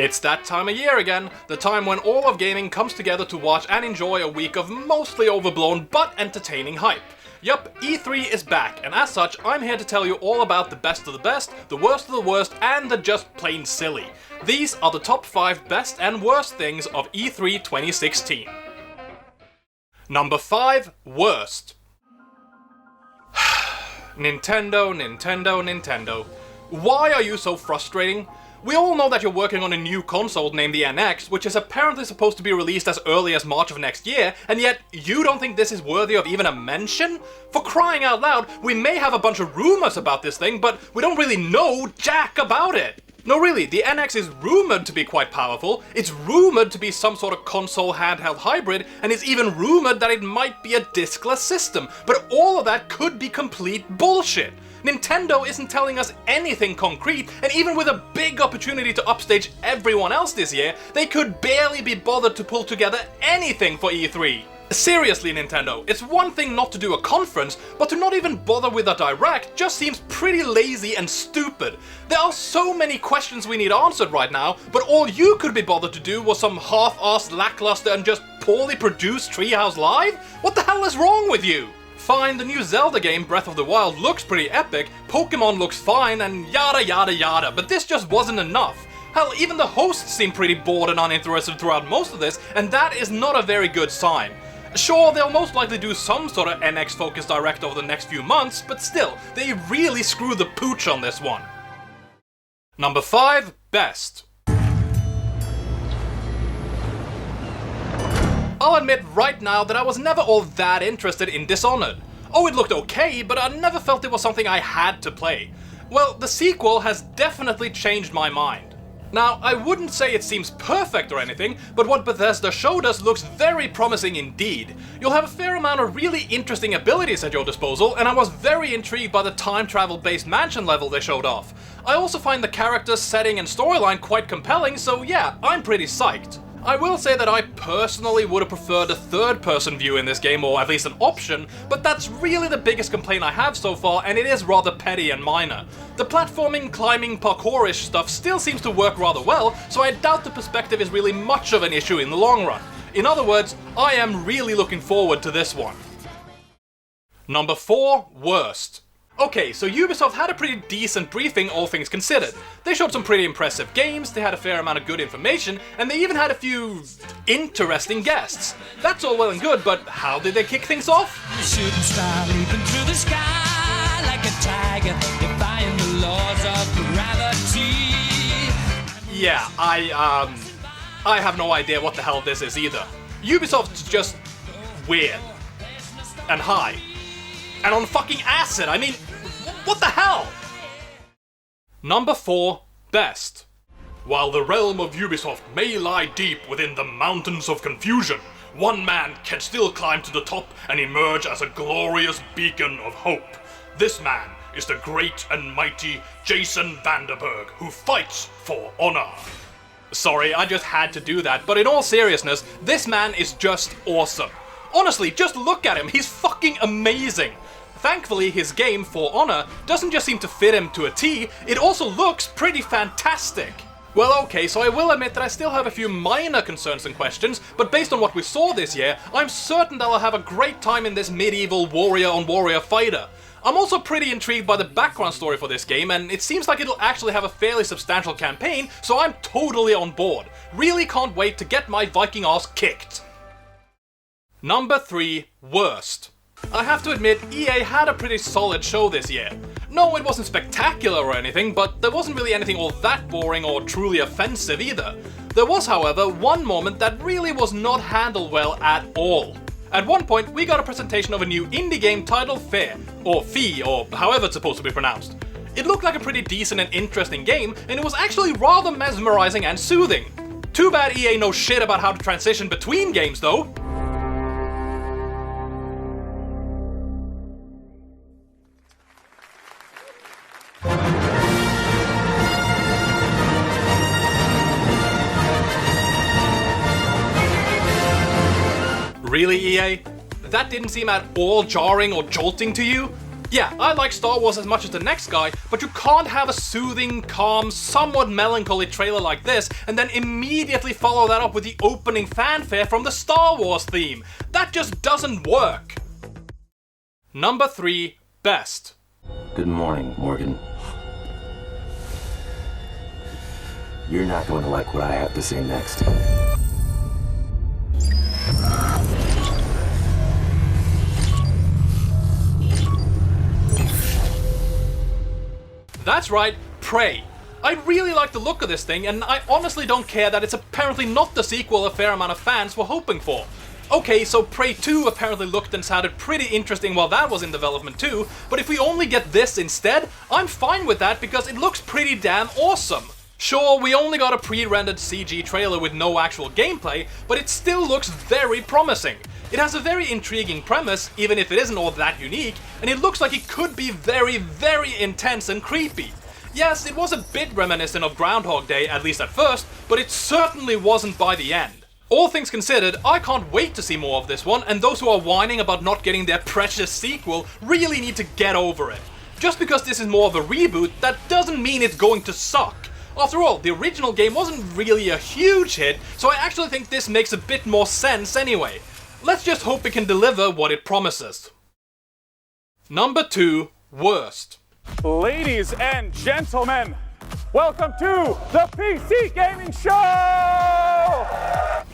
It's that time of year again, the time when all of gaming comes together to watch and enjoy a week of mostly overblown but entertaining hype. Yup, E3 is back, and as such, I'm here to tell you all about the best of the best, the worst of the worst, and the just plain silly. These are the top 5 best and worst things of E3 2016. Number 5, worst. Nintendo. Why are you so frustrating? We all know that you're working on a new console named the NX, which is apparently supposed to be released as early as March of next year, and yet you don't think this is worthy of even a mention? For crying out loud, we may have a bunch of rumors about this thing, but we don't really know jack about it. No, really, the NX is rumored to be quite powerful, it's rumored to be some sort of console handheld hybrid, and it's even rumored that it might be a discless system, but all of that could be complete bullshit. Nintendo isn't telling us anything concrete, and even with a big opportunity to upstage everyone else this year, they could barely be bothered to pull together anything for E3. Seriously, Nintendo, it's one thing not to do a conference, but to not even bother with a direct just seems pretty lazy and stupid. There are so many questions we need answered right now, but all you could be bothered to do was some half-assed, lackluster and just poorly produced Treehouse Live? What the hell is wrong with you? Fine, the new Zelda game, Breath of the Wild, looks pretty epic, Pokemon looks fine, and yada yada yada, but this just wasn't enough. Hell, even the hosts seem pretty bored and uninterested throughout most of this, and that is not a very good sign. Sure, they'll most likely do some sort of NX-focused direct over the next few months, but still, they really screwed the pooch on this one. Number 5, best. I'll admit right now that I was never all that interested in Dishonored. Oh, it looked okay, but I never felt it was something I had to play. Well, the sequel has definitely changed my mind. Now, I wouldn't say it seems perfect or anything, but what Bethesda showed us looks very promising indeed. You'll have a fair amount of really interesting abilities at your disposal, and I was very intrigued by the time travel based mansion level they showed off. I also find the characters, setting, and storyline quite compelling, so yeah, I'm pretty psyched. I will say that I personally would have preferred a third-person view in this game, or at least an option, but that's really the biggest complaint I have so far, and it is rather petty and minor. The platforming, climbing, parkourish stuff still seems to work rather well, so I doubt the perspective is really much of an issue in the long run. In other words, I am really looking forward to this one. Number 4, worst. Okay, so Ubisoft had a pretty decent briefing, all things considered. They showed some pretty impressive games, they had a fair amount of good information, and they even had a few interesting guests. That's all well and good, but how did they kick things off? Shooting star leaping through the sky like a tiger, defying the laws of gravity. Yeah, I have no idea what the hell this is either. Ubisoft's just weird. And high. And on fucking acid, I mean, what the hell? Number 4, best. While the realm of Ubisoft may lie deep within the mountains of confusion, one man can still climb to the top and emerge as a glorious beacon of hope. This man is the great and mighty Jason Vanderberg, who fights for honor. Sorry, I just had to do that, but in all seriousness, this man is just awesome. Honestly, just look at him, he's fucking amazing. Thankfully, his game, For Honor, doesn't just seem to fit him to a T, it also looks pretty fantastic. Well, okay, so I will admit that I still have a few minor concerns and questions, but based on what we saw this year, I'm certain that I'll have a great time in this medieval warrior-on-warrior fighter. I'm also pretty intrigued by the background story for this game, and it seems like it'll actually have a fairly substantial campaign, so I'm totally on board. Really can't wait to get my Viking ass kicked. Number 3, worst. I have to admit, EA had a pretty solid show this year. No, it wasn't spectacular or anything, but there wasn't really anything all that boring or truly offensive either. There was, however, one moment that really was not handled well at all. At one point, we got a presentation of a new indie game titled Fair, or Fee, or however it's supposed to be pronounced. It looked like a pretty decent and interesting game, and it was actually rather mesmerizing and soothing. Too bad EA knows shit about how to transition between games though. Really, EA? That didn't seem at all jarring or jolting to you? Yeah, I like Star Wars as much as the next guy, but you can't have a soothing, calm, somewhat melancholy trailer like this and then immediately follow that up with the opening fanfare from the Star Wars theme. That just doesn't work. Number 3, best. Good morning, Morgan. You're not going to like what I have to say next. That's right, Prey. I really like the look of this thing, and I honestly don't care that it's apparently not the sequel a fair amount of fans were hoping for. Okay, so Prey 2 apparently looked and sounded pretty interesting while that was in development too, but if we only get this instead, I'm fine with that because it looks pretty damn awesome. Sure, we only got a pre-rendered CG trailer with no actual gameplay, but it still looks very promising. It has a very intriguing premise, even if it isn't all that unique, and it looks like it could be very, very intense and creepy. Yes, it was a bit reminiscent of Groundhog Day, at least at first, but it certainly wasn't by the end. All things considered, I can't wait to see more of this one, and those who are whining about not getting their precious sequel really need to get over it. Just because this is more of a reboot, that doesn't mean it's going to suck. After all, the original game wasn't really a huge hit, so I actually think this makes a bit more sense anyway. Let's just hope it can deliver what it promises. Number 2, worst. Ladies and gentlemen, welcome to the PC Gaming Show!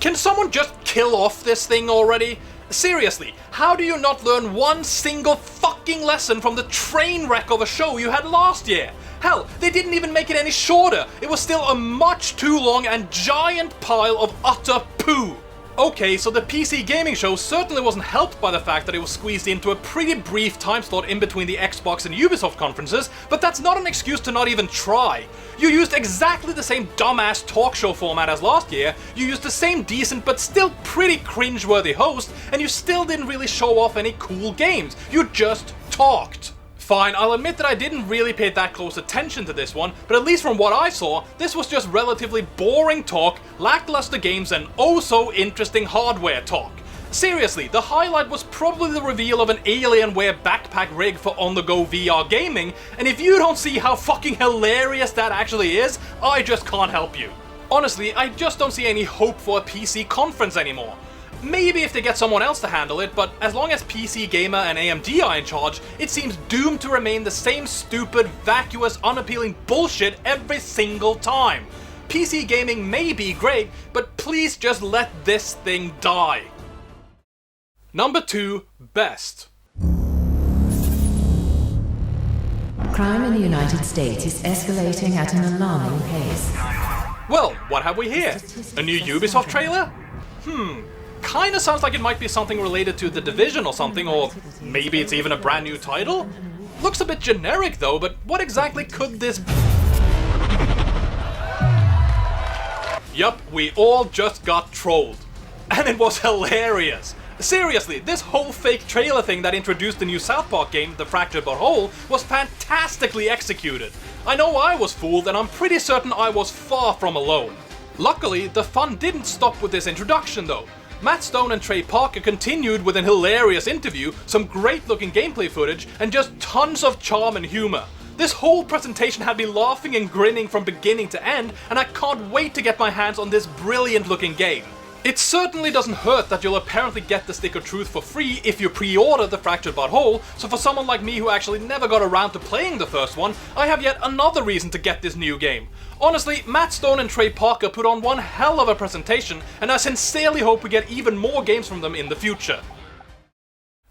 Can someone just kill off this thing already? Seriously, how do you not learn one single fucking lesson from the train wreck of a show you had last year? Hell, they didn't even make it any shorter. It was still a much too long and giant pile of utter poo. Okay, so the PC Gaming Show certainly wasn't helped by the fact that it was squeezed into a pretty brief time slot in between the Xbox and Ubisoft conferences, but that's not an excuse to not even try. You used exactly the same dumbass talk show format as last year, you used the same decent but still pretty cringeworthy host, and you still didn't really show off any cool games. You just talked. Fine, I'll admit that I didn't really pay that close attention to this one, but at least from what I saw, this was just relatively boring talk, lackluster games, and oh so interesting hardware talk. Seriously, the highlight was probably the reveal of an Alienware backpack rig for on-the-go VR gaming, and if you don't see how fucking hilarious that actually is, I just can't help you. Honestly, I just don't see any hope for a PC conference anymore. Maybe if they get someone else to handle it, but as long as PC Gamer and AMD are in charge, it seems doomed to remain the same stupid, vacuous, unappealing bullshit every single time. PC gaming may be great, but please just let this thing die. Number 2, best. Crime in the United States is escalating at an alarming pace. Well, what have we here? A new Ubisoft trailer? Kinda sounds like it might be something related to The Division or something, or maybe it's even a brand new title? Looks a bit generic though, but what exactly could this be? Yup, we all just got trolled. And it was hilarious. Seriously, this whole fake trailer thing that introduced the new South Park game, The Fractured But Whole, was fantastically executed. I know I was fooled, and I'm pretty certain I was far from alone. Luckily, the fun didn't stop with this introduction though. Matt Stone and Trey Parker continued with an hilarious interview, some great looking gameplay footage, and just tons of charm and humor. This whole presentation had me laughing and grinning from beginning to end, and I can't wait to get my hands on this brilliant looking game. It certainly doesn't hurt that you'll apparently get the Stick of Truth for free if you pre-order The Fractured But Whole, so for someone like me who actually never got around to playing the first one, I have yet another reason to get this new game. Honestly, Matt Stone and Trey Parker put on one hell of a presentation, and I sincerely hope we get even more games from them in the future.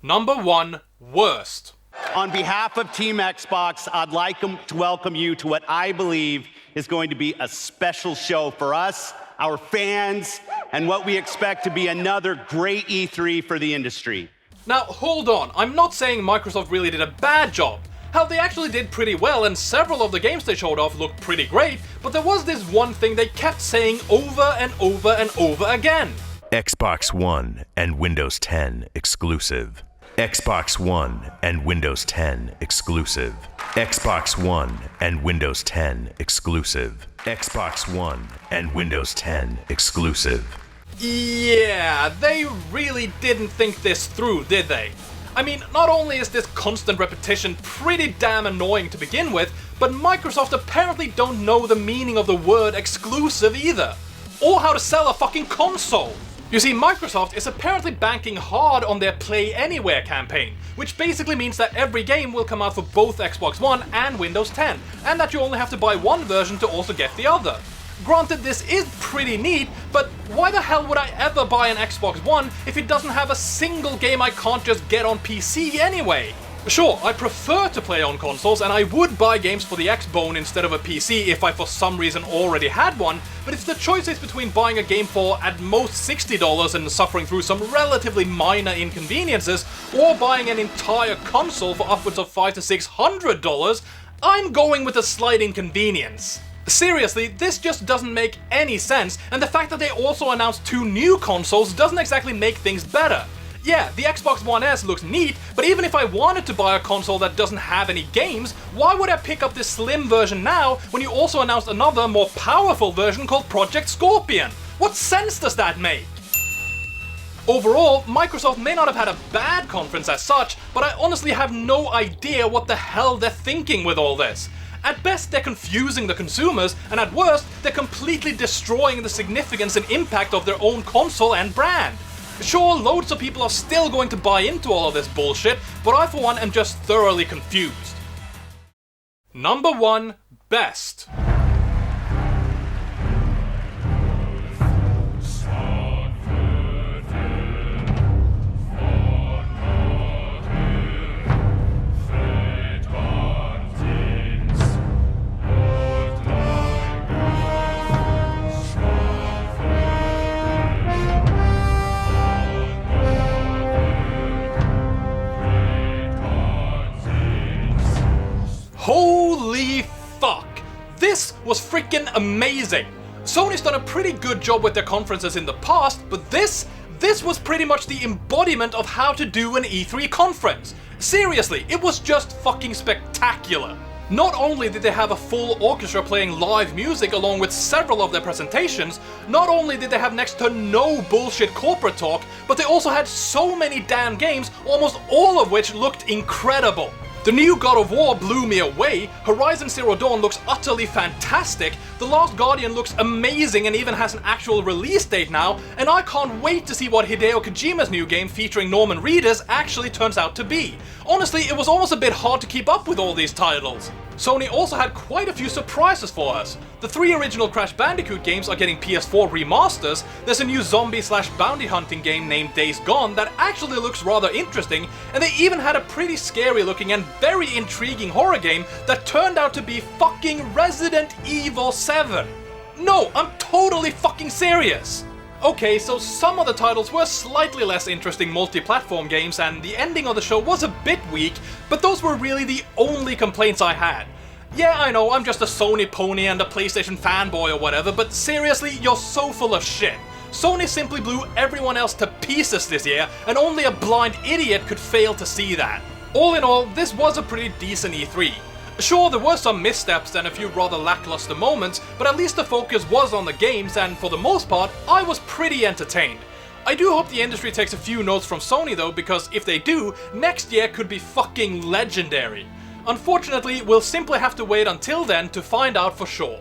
Number 1, worst. On behalf of Team Xbox, I'd like to welcome you to what I believe is going to be a special show for us, our fans, and what we expect to be another great E3 for the industry. Now, hold on, I'm not saying Microsoft really did a bad job. Hell, they actually did pretty well, and several of the games they showed off looked pretty great, but there was this one thing they kept saying over and over and over again. Xbox One and Windows 10 exclusive. Xbox One and Windows 10 exclusive. Xbox One and Windows 10 exclusive. Xbox One and Windows 10 exclusive. Yeah, they really didn't think this through, did they? I mean, not only is this constant repetition pretty damn annoying to begin with, but Microsoft apparently don't know the meaning of the word exclusive either, or how to sell a fucking console. You see, Microsoft is apparently banking hard on their Play Anywhere campaign, which basically means that every game will come out for both Xbox One and Windows 10, and that you only have to buy one version to also get the other. Granted, this is pretty neat, but why the hell would I ever buy an Xbox One if it doesn't have a single game I can't just get on PC anyway? Sure, I prefer to play on consoles, and I would buy games for the Xbone instead of a PC if I for some reason already had one, but if the choice is between buying a game for at most $60 and suffering through some relatively minor inconveniences, or buying an entire console for upwards of $500 to $600, I'm going with a slight inconvenience. Seriously, this just doesn't make any sense, and the fact that they also announced 2 new consoles doesn't exactly make things better. Yeah, the Xbox One S looks neat, but even if I wanted to buy a console that doesn't have any games, why would I pick up this slim version now when you also announced another, more powerful version called Project Scorpion? What sense does that make? Overall, Microsoft may not have had a bad conference as such, but I honestly have no idea what the hell they're thinking with all this. At best, they're confusing the consumers, and at worst, they're completely destroying the significance and impact of their own console and brand. Sure, loads of people are still going to buy into all of this bullshit, but I for one am just thoroughly confused. Number 1, best. Holy fuck! This was freaking amazing! Sony's done a pretty good job with their conferences in the past, but this was pretty much the embodiment of how to do an E3 conference. Seriously, it was just fucking spectacular. Not only did they have a full orchestra playing live music along with several of their presentations, not only did they have next to no bullshit corporate talk, but they also had so many damn games, almost all of which looked incredible. The new God of War blew me away, Horizon Zero Dawn looks utterly fantastic, The Last Guardian looks amazing and even has an actual release date now, and I can't wait to see what Hideo Kojima's new game featuring Norman Reedus actually turns out to be. Honestly, it was almost a bit hard to keep up with all these titles. Sony also had quite a few surprises for us. The 3 original Crash Bandicoot games are getting PS4 remasters, there's a new zombie/bounty hunting game named Days Gone that actually looks rather interesting, and they even had a pretty scary looking and very intriguing horror game that turned out to be fucking Resident Evil 7. No, I'm totally fucking serious! Okay, so some of the titles were slightly less interesting multi-platform games and the ending of the show was a bit weak, but those were really the only complaints I had. Yeah, I know, I'm just a Sony pony and a PlayStation fanboy or whatever, but seriously, you're so full of shit. Sony simply blew everyone else to pieces this year, and only a blind idiot could fail to see that. All in all, this was a pretty decent E3. Sure, there were some missteps and a few rather lackluster moments, but at least the focus was on the games, and for the most part, I was pretty entertained. I do hope the industry takes a few notes from Sony though, because if they do, next year could be fucking legendary. Unfortunately, we'll simply have to wait until then to find out for sure.